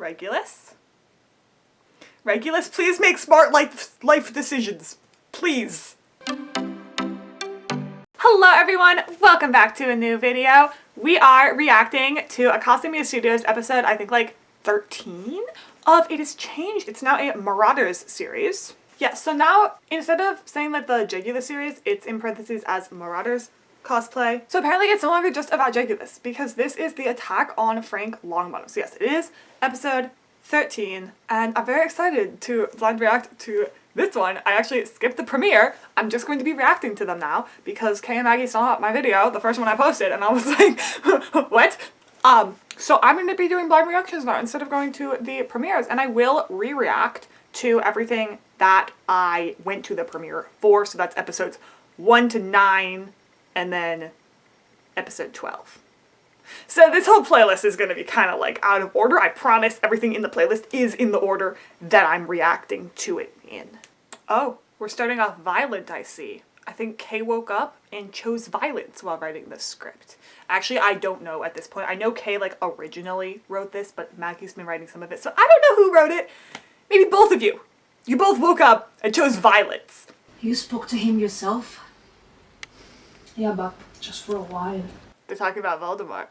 Regulus? Regulus, please make smart life decisions. Please. Hello everyone, welcome back to a new video. We are reacting to a Casa Studios episode, I think like 13 of It Has Changed. It's now a Marauders series. Yeah, so now instead of saying like the Jegulus series, it's in parentheses as Marauders cosplay. So apparently it's no longer just about Jegulus because this is the attack on Frank Longbottom. So yes, it is episode 13 and I'm very excited to blind react to this one. I actually skipped the premiere. I'm just going to be reacting to them now because Kay and Maggie saw my video, the first one I posted, and I was like, what? So I'm going to be doing blind reactions now instead of going to the premieres, and I will re-react to everything that I went to the premiere for. So that's episodes 1 to 9 and then episode 12. So this whole playlist is going to be kind of like out of order. I promise everything in the playlist is in the order that I'm reacting to it in. Oh, we're starting off violent, I see. I think Kay woke up and chose violence while writing this script. Actually, I don't know at this point. I know Kay like originally wrote this, but Maggie's been writing some of it, so I don't know who wrote it. Maybe both of you. You both woke up and chose violence. You spoke to him yourself? Yeah, but just for a while. They're talking about Voldemort.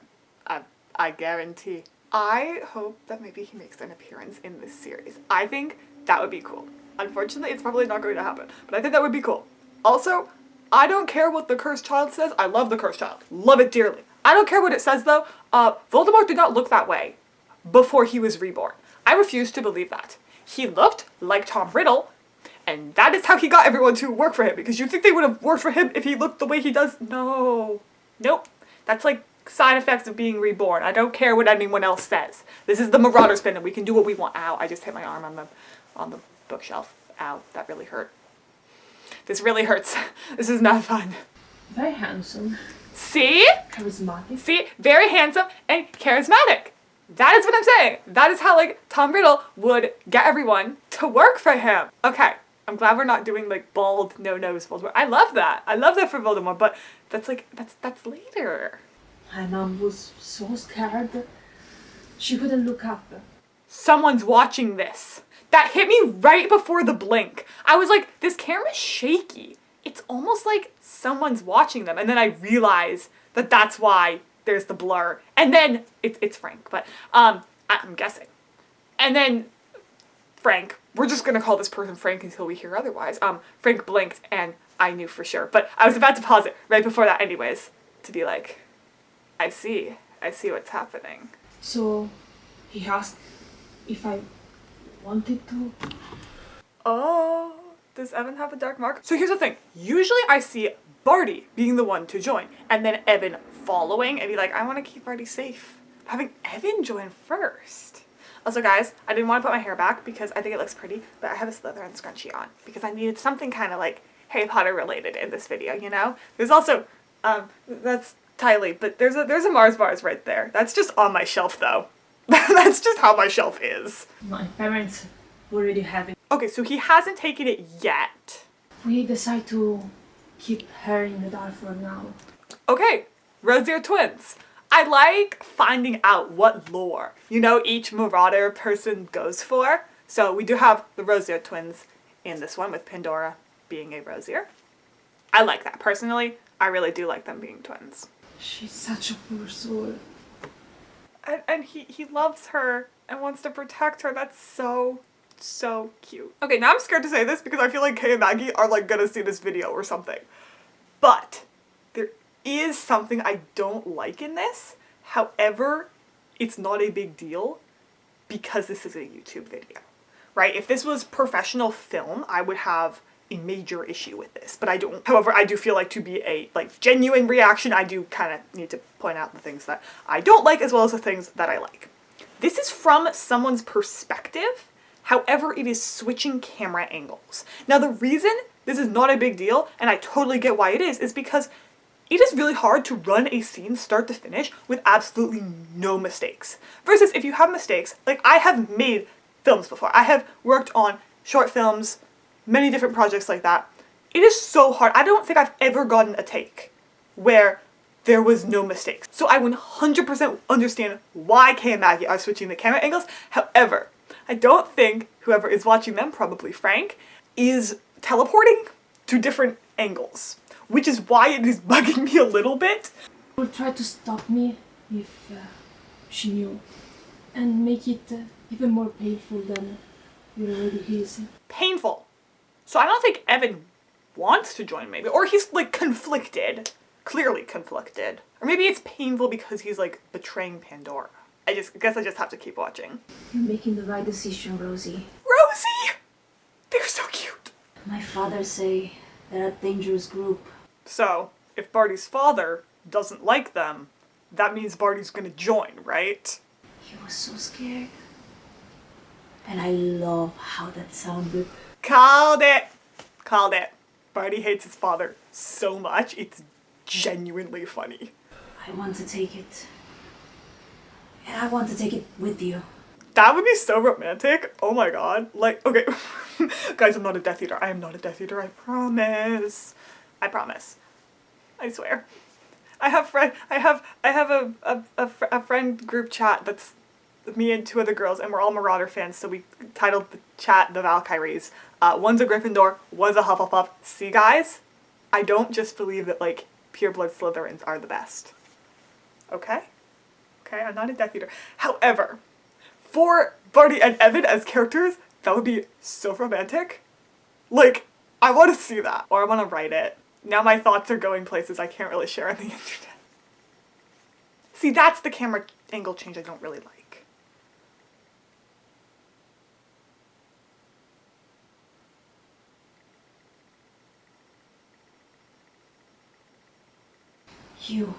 I guarantee. I hope that maybe he makes an appearance in this series. I think that would be cool. Unfortunately, it's probably not going to happen, but I think that would be cool. Also, I don't care what the cursed child says. I love the cursed child. Love it dearly. I don't care what it says though. Voldemort did not look that way before he was reborn. I refuse to believe that. He looked like Tom Riddle, and that is how he got everyone to work for him, because you think they would have worked for him if he looked the way he does? No. Nope. That's like side effects of being reborn. I don't care what anyone else says. This is the Marauders spin and we can do what we want. Ow, I just hit my arm on the bookshelf. Ow, that really hurt. This really hurts. This is not fun. Very handsome. See? Charismatic. See? Very handsome and charismatic. That is what I'm saying. That is how like Tom Riddle would get everyone to work for him. Okay. I'm glad we're not doing like bald, no-nose Voldemort. I love that. I love that for Voldemort, but that's like, that's later. My mom was so scared. She couldn't look up. Someone's watching this. That hit me right before the blink. I was like, this camera's shaky. It's almost like someone's watching them. And then I realize that that's why there's the blur. And then it's Frank, but I'm guessing. And then Frank, we're just gonna call this person Frank until we hear otherwise. Frank blinked and I knew for sure. But I was about to pause it right before that anyways to be like, I see what's happening. So he asked if I wanted to. Oh, does Evan have a dark mark? So here's the thing. Usually I see Barty being the one to join and then Evan following and be like, I want to keep Barty safe. Having Evan join first. Also guys, I didn't want to put my hair back because I think it looks pretty, but I have a Slytherin scrunchie on because I needed something kind of like Harry Potter related in this video, you know? There's also, that's Tylee, but there's a Mars bars right there. That's just on my shelf though. That's just how my shelf is. My parents already have it. Okay, so he hasn't taken it yet. We decide to keep her in the dark for now. Okay, Rosier twins. I like finding out what lore, you know, each Marauder person goes for. So we do have the Rosier twins in this one with Pandora being a Rosier. I like that. Personally, I really do like them being twins. She's such a poor soul. And he loves her and wants to protect her. That's so cute. Okay, now I'm scared to say this because I feel like Kay and Maggie are like gonna see this video or something. But there is something I don't like in this. However, it's not a big deal because this is a YouTube video, right? If this was professional film, I would have a major issue with this, but I don't. However, I do feel like to be a like genuine reaction, I do kind of need to point out the things that I don't like as well as the things that I like. This is from someone's perspective. However, it is switching camera angles. Now, the reason this is not a big deal, and I totally get why it is because it is really hard to run a scene start to finish with absolutely no mistakes. Versus if you have mistakes, like I have made films before. I have worked on short films, many different projects like that. It is so hard. I don't think I've ever gotten a take where there was no mistakes. So I 100% understand why Kay and Maggie are switching the camera angles. However, I don't think whoever is watching them, probably Frank, is teleporting to different angles, which is why it is bugging me a little bit. Would try to stop me if she knew, and make it even more painful than it already is. Painful. So I don't think Evan wants to join, maybe, or he's like conflicted, clearly conflicted, or maybe it's painful because he's like betraying Pandora. I guess I just have to keep watching. You're making the right decision, Rosie. Rosie! They're so cute. My father say they're a dangerous group. So if Barty's father doesn't like them, that means Barty's gonna join, right? He was so scared. And I love how that sounded. Called it! Called it. Barty hates his father so much, it's genuinely funny. I want to take it. And I want to take it with you. That would be so romantic. Oh my god. Like, okay. Guys, I'm not a Death Eater. I am not a Death Eater, I promise. I promise. I swear. I have a friend group chat that's me and two other girls, and we're all Marauder fans, so we titled the chat the Valkyries. One's a Gryffindor, one's a Hufflepuff. See, guys? I don't just believe that, like, pureblood Slytherins are the best. Okay? Okay, I'm not a Death Eater. However, for Barty and Evan as characters, that would be so romantic. Like, I want to see that. Or I want to write it. Now my thoughts are going places I can't really share on the internet. See, that's the camera angle change I don't really like. You,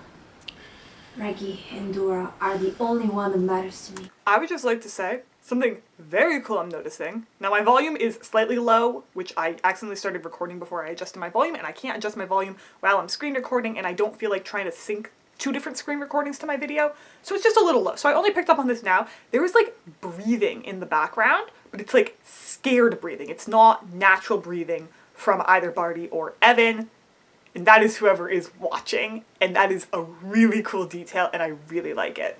Reggie, and Dora are the only one that matters to me. I would just like to say something very cool I'm noticing. Now my volume is slightly low, which I accidentally started recording before I adjusted my volume, and I can't adjust my volume while I'm screen recording, and I don't feel like trying to sync two different screen recordings to my video, so it's just a little low. So I only picked up on this now. There is like breathing in the background, but it's like scared breathing. It's not natural breathing from either Barty or Evan. And that is whoever is watching, and that is a really cool detail, and I really like it.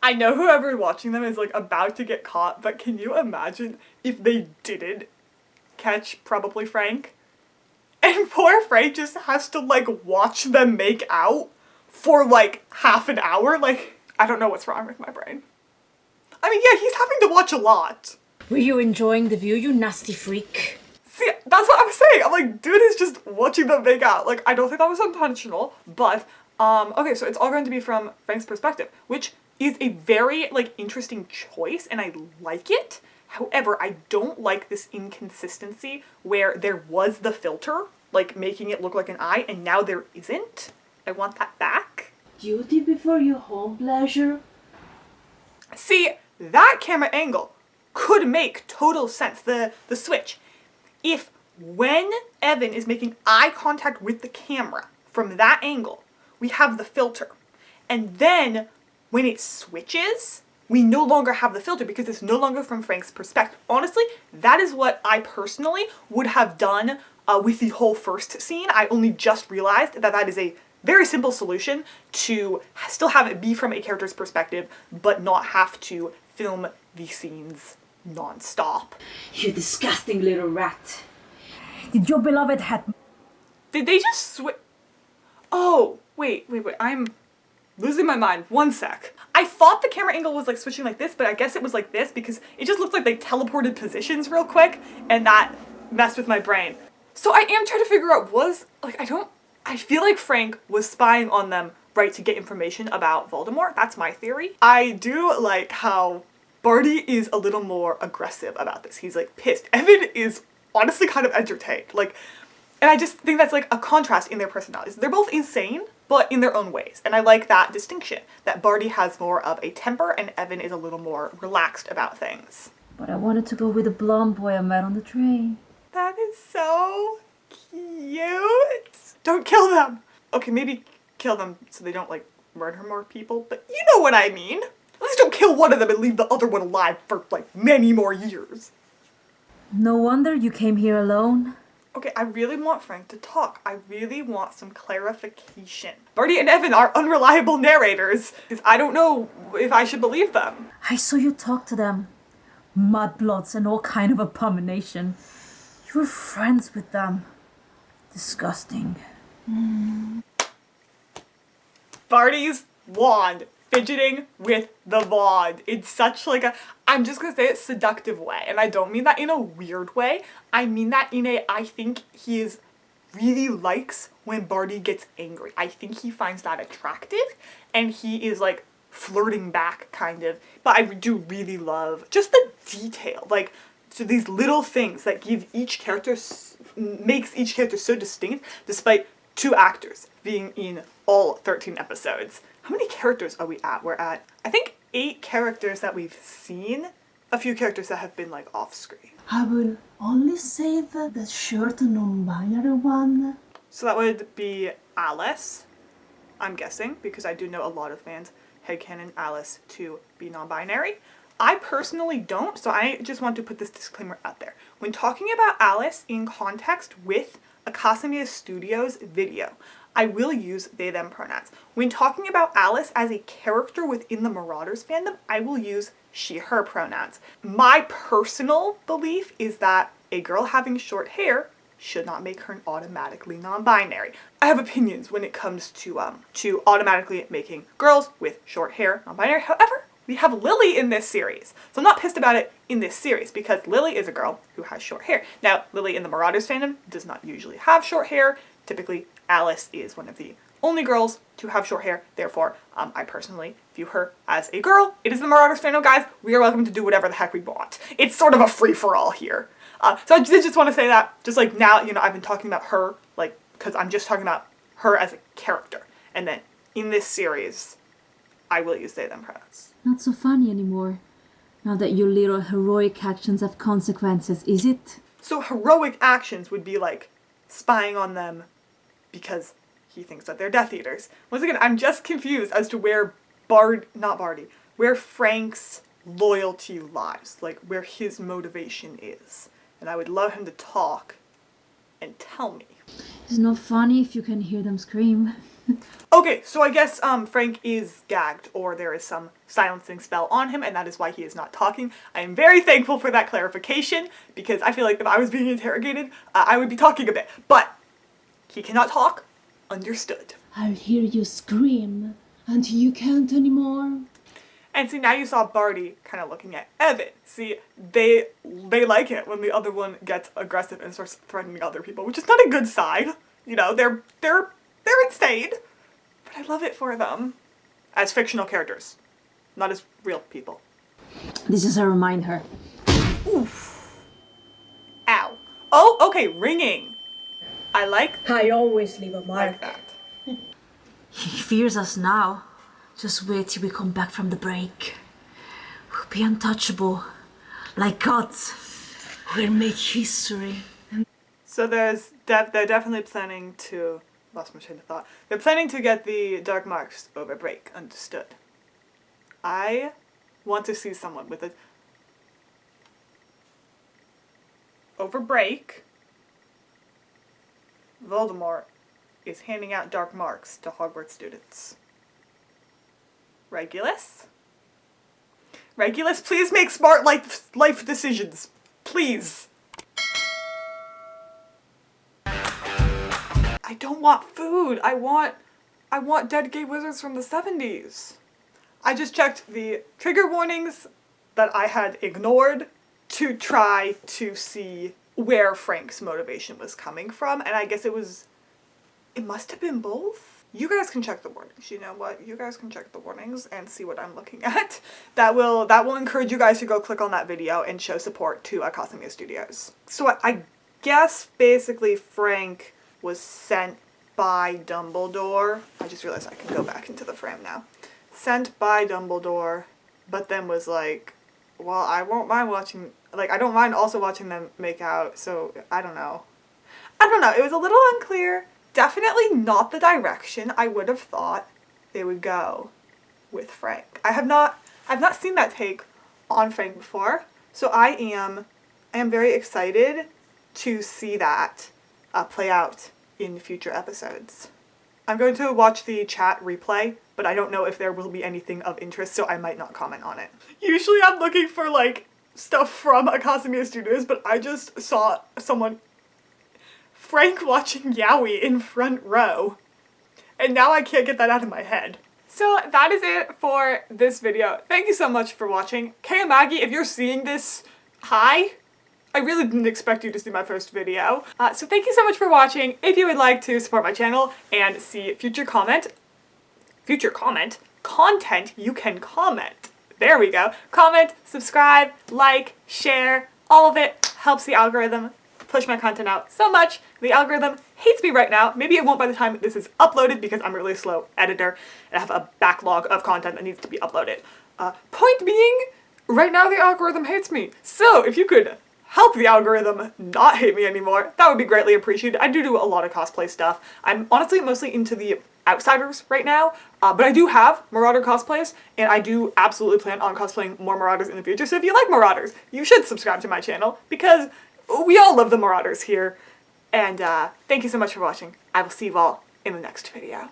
I know whoever watching them is like about to get caught, but can you imagine if they didn't catch probably Frank? And poor Frank just has to like watch them make out for like half an hour? Like, I don't know what's wrong with my brain. I mean, yeah, he's having to watch a lot. Were you enjoying the view, you nasty freak? See, that's what I'm saying. I'm like, dude is just watching them make out. Like, I don't think that was intentional, but, okay, so it's all going to be from Frank's perspective, which is a very, like, interesting choice, and I like it. However, I don't like this inconsistency where there was the filter, like, making it look like an eye, and now there isn't. I want that back. Duty before your home pleasure? See, that camera angle could make total sense, the switch. If when Evan is making eye contact with the camera from that angle, we have the filter. And then when it switches, we no longer have the filter because it's no longer from Frank's perspective. Honestly, that is what I personally would have done with the whole first scene. I only just realized that that is a very simple solution to still have it be from a character's perspective, but not have to film the scenes non-stop. You disgusting little rat. Did your beloved have... Did they just switch? Oh, wait, I'm losing my mind. One sec. I thought the camera angle was like switching like this, but I guess it was like this because it just looked like they teleported positions real quick and that messed with my brain. So I am trying to figure out I feel like Frank was spying on them, right, to get information about Voldemort. That's my theory. I do like how Barty is a little more aggressive about this. He's like pissed. Evan is honestly kind of entertained. Like, and I just think that's like a contrast in their personalities. They're both insane, but in their own ways. And I like that distinction, that Barty has more of a temper and Evan is a little more relaxed about things. But I wanted to go with the blonde boy I met on the train. That is so cute. Don't kill them. Okay, maybe kill them so they don't like murder more people, but you know what I mean. At least don't kill one of them and leave the other one alive for like many more years. No wonder you came here alone. Okay, I really want Frank to talk. I really want some clarification. Birdie and Evan are unreliable narrators, because I don't know if I should believe them. I saw you talk to them. Mudbloods and all kind of abomination. You were friends with them. Disgusting. Barty's wand. Fidgeting with the wand. It's such like a, I'm just gonna say it, seductive way. And I don't mean that in a weird way. I mean that in a, I think he is really likes when Barty gets angry. I think he finds that attractive. And he is like flirting back kind of. But I do really love just the detail. Like, so these little things that give each character, makes each character so distinct despite 2 actors being in all 13 episodes. How many characters are we at? We're at, I think, 8 characters that we've seen. A few characters that have been like off screen. I will only save the short non-binary one. So that would be Alice, I'm guessing, because I do know a lot of fans headcanon Alice to be non-binary. I personally don't, so I just want to put this disclaimer out there. When talking about Alice in context with a Casa Studios video, I will use they them pronouns. When talking about Alice as a character within the Marauders fandom, I will use she her pronouns. My personal belief is that a girl having short hair should not make her automatically non-binary. I have opinions when it comes to automatically making girls with short hair non-binary. However, we have Lily in this series. So I'm not pissed about it in this series because Lily is a girl who has short hair. Now, Lily in the Marauders fandom does not usually have short hair. Typically, Alice is one of the only girls to have short hair. Therefore, I personally view her as a girl. It is the Marauders fandom, guys. We are welcome to do whatever the heck we want. It's sort of a free-for-all here. So I did just want to say that, just like now, you know, I've been talking about her, like, because I'm just talking about her as a character. And then in this series, I will use they, them pronouns. Not so funny anymore. Now that your little heroic actions have consequences, is it? So heroic actions would be like spying on them because he thinks that they're Death Eaters. Once again, I'm just confused as to where where Frank's loyalty lies, like where his motivation is. And I would love him to talk and tell me. It's not funny if you can hear them scream. Okay, so I guess Frank is gagged, or there is some silencing spell on him, and that is why he is not talking. I am very thankful for that clarification, because I feel like if I was being interrogated, I would be talking a bit. But he cannot talk. Understood. I'll hear you scream until you can't anymore. And see, now you saw Barty kind of looking at Evan. See, they like it when the other one gets aggressive and starts threatening other people, which is not a good sign. You know, they're insane. But I love it for them. As fictional characters. Not as real people. This is a reminder. Oof. Ow. Oh, okay, ringing. I always leave a like mark. that. He fears us now. Just wait till we come back from the break. We'll be untouchable. Like gods. We'll make history. So they're definitely planning to, lost my train of thought. They're planning to get the Dark Marks over break. Understood. I want to see someone with a, over break, Voldemort is handing out Dark Marks to Hogwarts students. Regulus? Regulus, please make smart life decisions. Please. I don't want food. I want dead gay wizards from the 70s. I just checked the trigger warnings that I had ignored to try to see where Frank's motivation was coming from, and I guess it must have been both. You guys can check the warnings. You know what? You guys can check the warnings and see what I'm looking at. That will encourage you guys to go click on that video and show support to Casa Studios. So I guess basically Frank was sent by Dumbledore. I just realized I can go back into the frame now. Sent by Dumbledore, but then was like, well, I won't mind watching, like, I don't mind also watching them make out, so I don't know. It was a little unclear. Definitely not the direction I would have thought they would go with Frank. I've not seen that take on Frank before, so I am very excited to see that play out in future episodes. I'm going to watch the chat replay, but I don't know if there will be anything of interest, so I might not comment on it. Usually I'm looking for, like, stuff from Casa Studios, but I just saw Frank watching Yowie in front row, and now I can't get that out of my head. So that is it for this video. Thank you so much for watching. Kay and Maggie, if you're seeing this, hi. I really didn't expect you to see my first video. So thank you so much for watching. If you would like to support my channel and see future content, you can comment. There we go. Comment, subscribe, like, share, all of it helps the algorithm push my content out so much. The algorithm hates me right now. Maybe it won't by the time this is uploaded because I'm a really slow editor and I have a backlog of content that needs to be uploaded. Point being, right now the algorithm hates me. So if you could help the algorithm not hate me anymore, that would be greatly appreciated. I do a lot of cosplay stuff. I'm honestly mostly into the Outsiders right now, but I do have Marauder cosplays, and I do absolutely plan on cosplaying more Marauders in the future, so if you like Marauders, you should subscribe to my channel, because we all love the Marauders here. And thank you so much for watching. I will see you all in the next video.